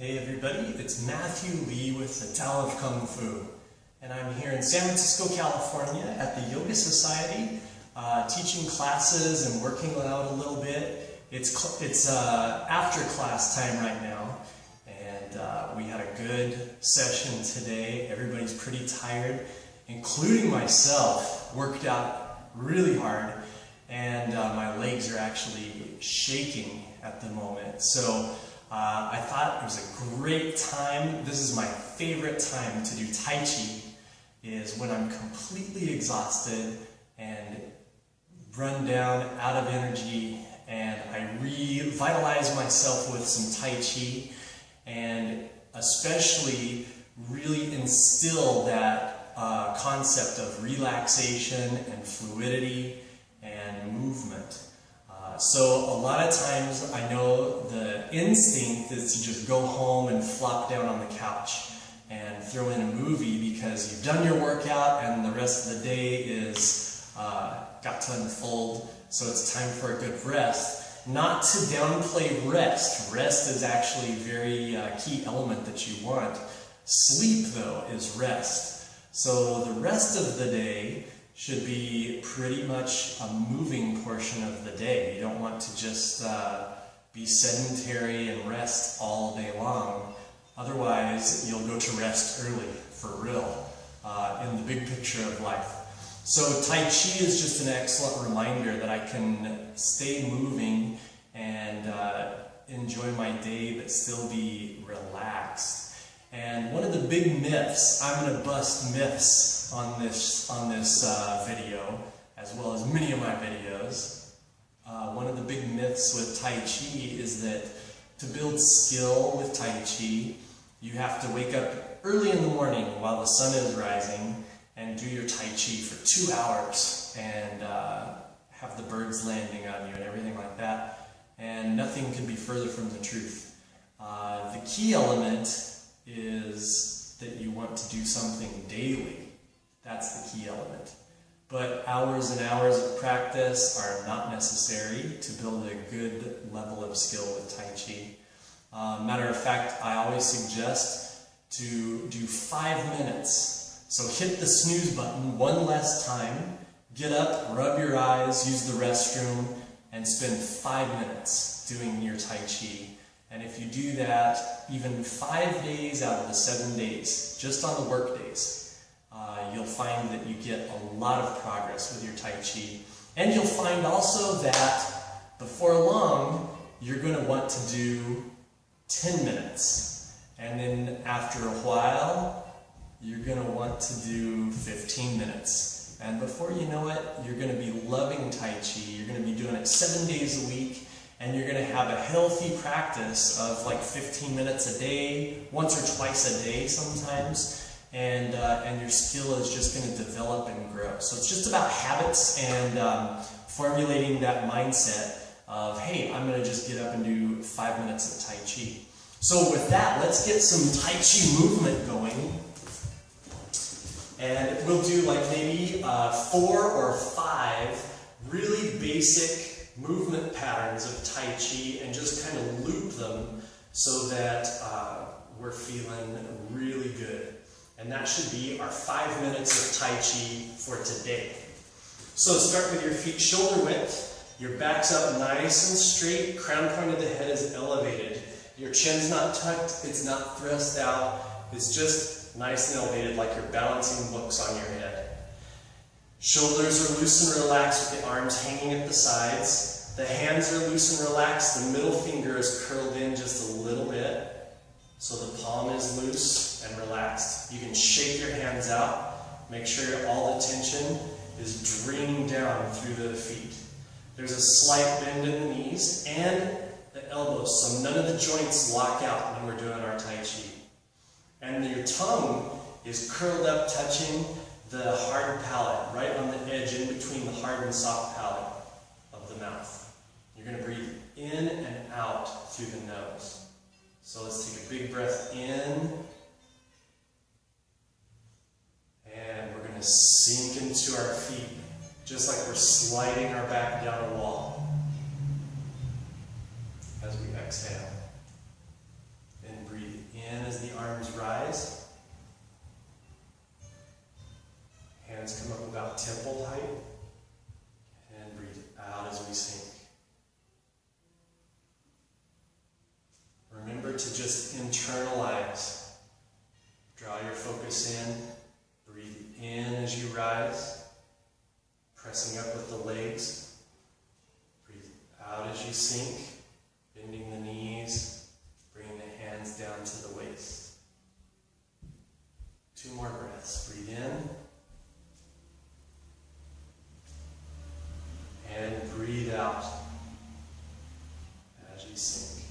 Hey everybody, it's Matthew Lee with the Tao of Kung Fu, and I'm here in San Francisco, California at the Yoga Society, teaching classes and working out a little bit. It's after class time right now, and we had a good session today. Everybody's pretty tired, including myself. Worked out really hard, and my legs are actually shaking at the moment. So I thought it was a great time. This is my favorite time to do Tai Chi, is when I'm completely exhausted and run down, out of energy, and I revitalize myself with some Tai Chi, and especially really instill that concept of relaxation and fluidity and movement. So a lot of times I know the instinct is to just go home and flop down on the couch and throw in a movie because you've done your workout and the rest of the day is got to unfold, so it's time for a good rest. Not to downplay rest. Rest is actually a very key element that you want. Sleep, though, is rest. So the rest of the day should be pretty much a moving portion of the day. You don't want to just be sedentary and rest all day long. Otherwise, you'll go to rest early, for real, in the big picture of life. So Tai Chi is just an excellent reminder that I can stay moving and enjoy my day, but still be relaxed. And one of the big myths, I'm going to bust myths on this video, as well as many of my videos. One of the big myths with Tai Chi is that to build skill with Tai Chi, you have to wake up early in the morning while the sun is rising and do your Tai Chi for 2 hours and have the birds landing on you and everything like that. And nothing could be further from the truth. The key element is that you want to do something daily. That's the key element. But hours and hours of practice are not necessary to build a good level of skill with Tai Chi. Matter of fact, I always suggest to do 5 minutes. So hit the snooze button one last time, get up, rub your eyes, use the restroom, and spend 5 minutes doing your Tai Chi. And if you do that, even 5 days out of the 7 days, just on the work days, you'll find that you get a lot of progress with your Tai Chi. And you'll find also that before long, you're going to want to do 10 minutes. And then after a while, you're going to want to do 15 minutes. And before you know it, you're going to be loving Tai Chi. You're going to be doing it 7 days a week. And you're going to have a healthy practice of like 15 minutes a day, once or twice a day sometimes, and your skill is just going to develop and grow. So it's just about habits and formulating that mindset of, hey, I'm going to just get up and do 5 minutes of Tai Chi. So with that, let's get some Tai Chi movement going. And we'll do like maybe 4 or 5 really basic movement patterns of Tai Chi and just kind of loop them so that we're feeling really good. And that should be our 5 minutes of Tai Chi for today. So start with your feet shoulder width. Your back's up nice and straight. Crown point of the head is elevated. Your chin's not tucked. It's not thrust out. It's just nice and elevated like you're balancing books on your head. Shoulders are loose and relaxed with the arms hanging at the sides. The hands are loose and relaxed. The middle finger is curled in just a little bit. So the palm is loose and relaxed. You can shake your hands out. Make sure all the tension is draining down through the feet. There's a slight bend in the knees and the elbows, so none of the joints lock out when we're doing our Tai Chi. And your tongue is curled up, touching the hard palate, right on the edge in between the hard and soft palate of the mouth. You're going to breathe in and out through the nose. So let's take a big breath in. And we're going to sink into our feet, just like we're sliding our back down a wall. As we exhale and breathe Hands come up about temple height. And breathe out as we sink. Remember to just internalize. Draw your focus in. Breathe in as you rise. Pressing up with the legs. Breathe out as you sink. Bending the knees. Bringing the hands down to the waist. 2 more breaths. Breathe in. And breathe out as you sink.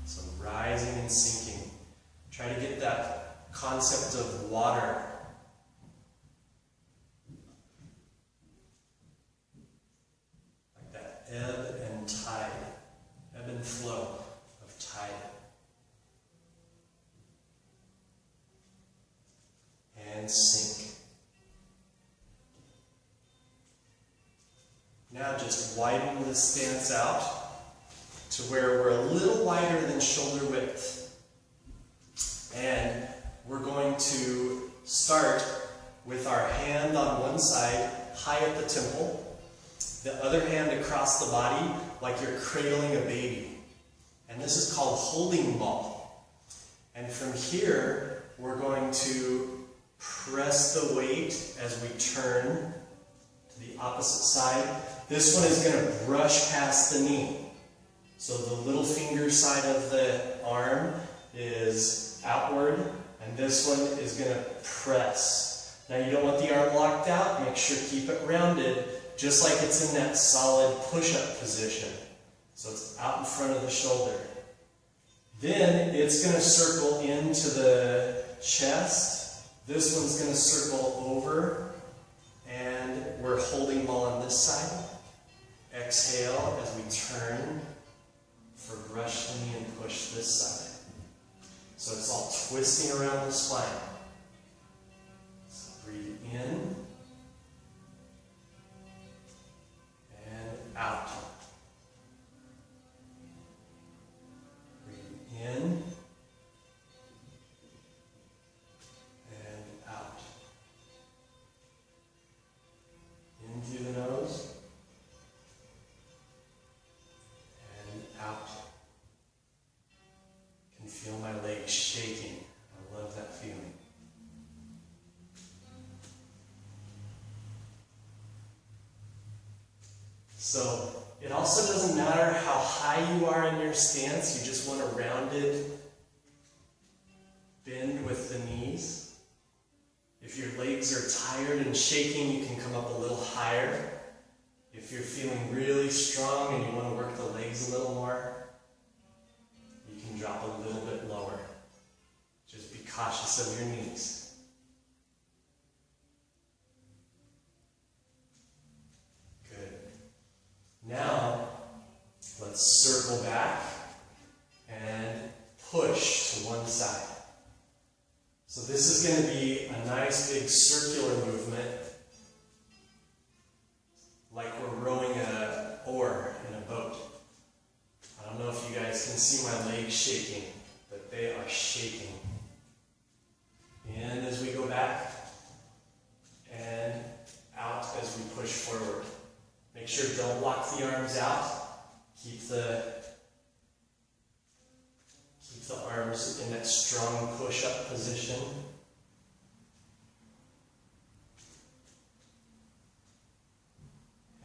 So rising and sinking. Try to get that concept of water. Like that ebb and tide. Ebb and flow of tide. And sink. Now just widen the stance out to where we're a little wider than shoulder width. And we're going to start with our hand on one side, high at the temple, the other hand across the body like you're cradling a baby. And this is called holding ball. And from here, we're going to press the weight as we turn to the opposite side. This one is going to brush past the knee. So the little finger side of the arm is outward, and this one is going to press. Now you don't want the arm locked out. Make sure to keep it rounded, just like it's in that solid push-up position. So it's out in front of the shoulder. Then it's going to circle into the chest. This one's going to circle over, and we're holding ball on this side. Exhale as we turn for brush the knee and push this side. So it's all twisting around the spine. So breathe in and out. Breathe in and out. In through the nose. Out. I can feel my legs shaking. I love that feeling. So it also doesn't matter how high you are in your stance, you just want a rounded bend with the knees. If your legs are tired and shaking, you can come up a little higher. If you're feeling really strong and you want to work the legs a little more, you can drop a little bit lower. Just be cautious of your knees. Good. Now, let's circle back and push to one side. So this is going to be a nice big circular movement, like we're rowing an oar in a boat. I don't know if you guys can see my legs shaking, but they are shaking. In as we go back, and out as we push forward. Make sure don't lock the arms out. Keep the arms in that strong push-up position.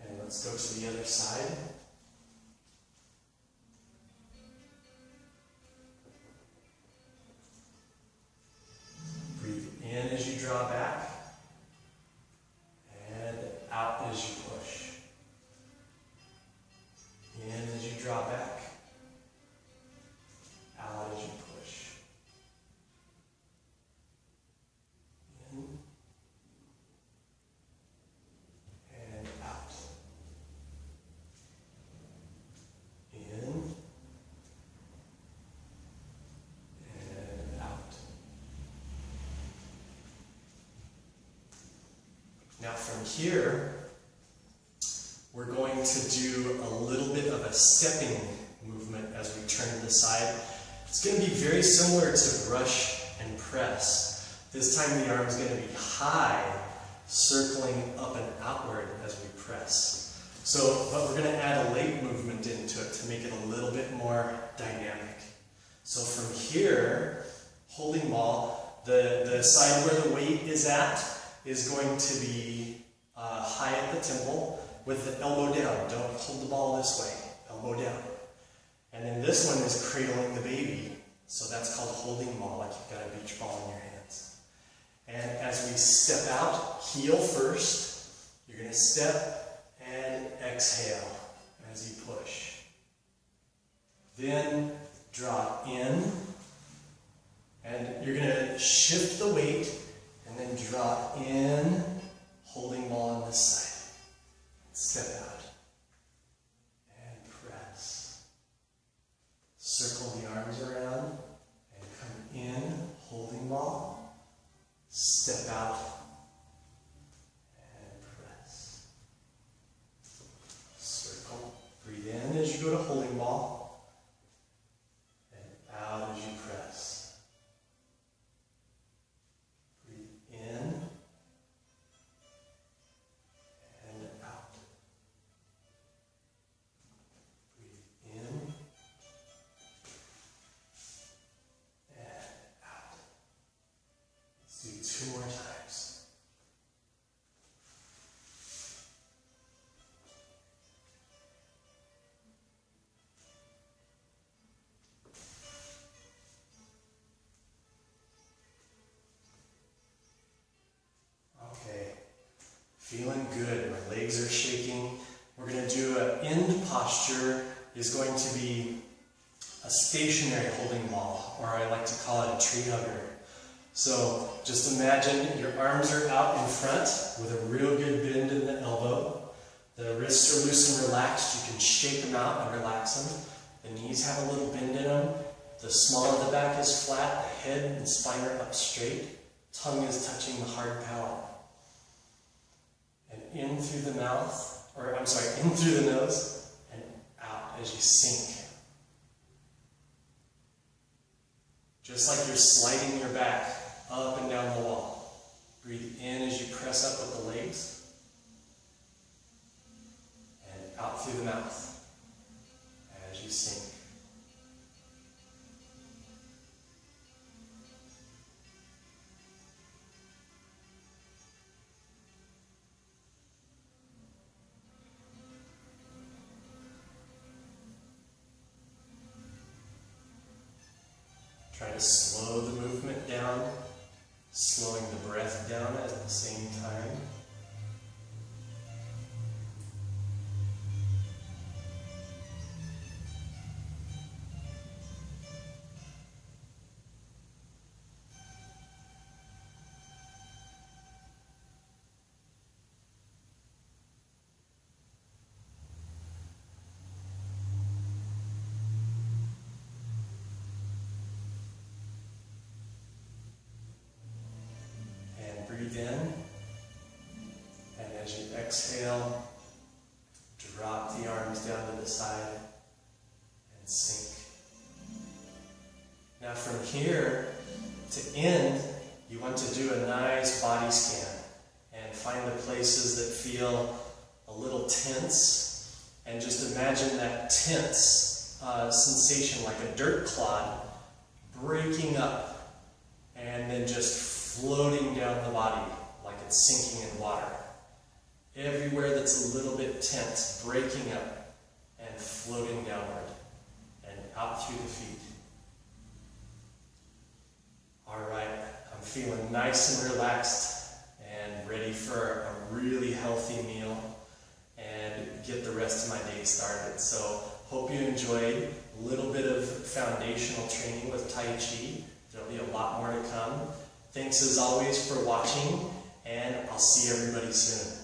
And let's go to the other side. Breathe in as you draw back, and out as you push. In as you draw back, out as you push. In and out. In and out. Now from here, we're going to do a little bit of a stepping movement as we turn to the side. It's going to be very similar to brush and press. This time the arm is going to be high circling up and outward as we press. So, but we're going to add a leg movement into it to make it a little bit more dynamic. So from here, holding ball, the side where the weight is at is going to be high at the temple with the elbow down. Don't hold the ball this way, elbow down. And then this one is cradling the baby. So that's called holding ball, like you've got a beach ball in your hands. And as we step out, heel first, you're going to step and exhale as you push. Then drop in, and you're going to shift the weight, and then drop in, holding ball on this side. Step out, and press. Circle the arms around, and come in, holding ball. Step out, and press. Circle. Breathe in as you go to holding ball. Out as you press. Breathe in and out. Breathe in and out. Let's do 2 more times. Feeling good. My legs are shaking. We're going to do an end posture. Is going to be a stationary holding ball, or I like to call it a tree hugger. So just imagine your arms are out in front with a real good bend in the elbow. The wrists are loose and relaxed. You can shake them out and relax them. The knees have a little bend in them. The small of the back is flat. The head and spine are up straight. Tongue is touching the hard palate. And in through the mouth, or I'm sorry, in through the nose, and out as you sink. Just like you're sliding your back up and down the wall. Breathe in as you press up with the legs, and out through the mouth as you sink. Try to slow the movement down, slowing the breath down at the same time. Breathe in, and as you exhale, drop the arms down to the side and sink. Now from here to end, you want to do a nice body scan and find the places that feel a little tense, and just imagine that tense sensation like a dirt clod breaking up and then just floating down the body like it's sinking in water. Everywhere that's a little bit tense, breaking up and floating downward and out through the feet. Alright, I'm feeling nice and relaxed and ready for a really healthy meal and get the rest of my day started. So, hope you enjoyed a little bit of foundational training with Tai Chi. There'll be a lot more to come. Thanks as always for watching, and I'll see everybody soon.